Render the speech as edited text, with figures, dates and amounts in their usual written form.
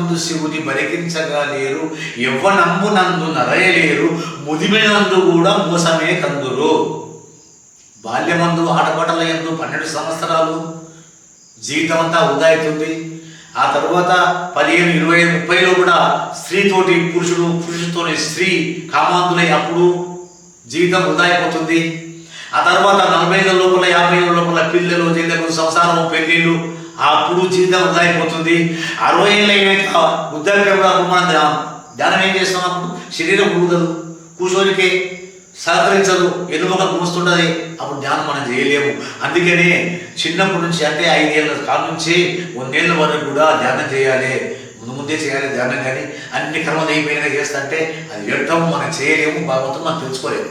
బాల్యమందు శివుని బలికించగా లేరు, యవ్వనంబు నందు నరయలేరు, ముదిమినందు కూడా మోసమే కందురు. బాల్యమందు ఆటపాటల యందు 12 సంవత్సరాలు జీవితం అంతా వృధా అవుతుంది. ఆ తర్వాత 15, 25, 30లో కూడా స్త్రీతోటి పురుషుడు, పురుషుడితోటి స్త్రీ కామాంతులై అప్పుడు జీవితం వృధా అయిపోతుంది. ఆ తర్వాత 40 లోపల 50 లోపల పిల్లలు, జిల్లలు, సంసారం, పెళ్ళిళ్ళు, అప్పుడు జీవితం వృధా అయిపోతుంది. 60 ఏళ్ళు అయినాక వృద్ధాప్యంగా మనం ధ్యానం ఏం చేస్తాం? అప్పుడు శరీరం ఉడుగదు, కూర్చోనికే సహకరించదు, ఎన్నుముక మూస్తుంటుంది, అప్పుడు ధ్యానం మనం చేయలేము. అందుకనే చిన్నప్పటి నుంచి అంటే 5 ఏళ్ళ కాలం నుంచి 1 ఏళ్ళ వరకు కూడా ధ్యానం చేయాలి, ముందే చేయాలి ధ్యానం. కానీ అన్ని కర్మలు అయిపోయినాక చేస్తా అంటే అది వ్యర్థం, మనం చేయలేము, భగవంతుడు మనం తెలుసుకోలేము.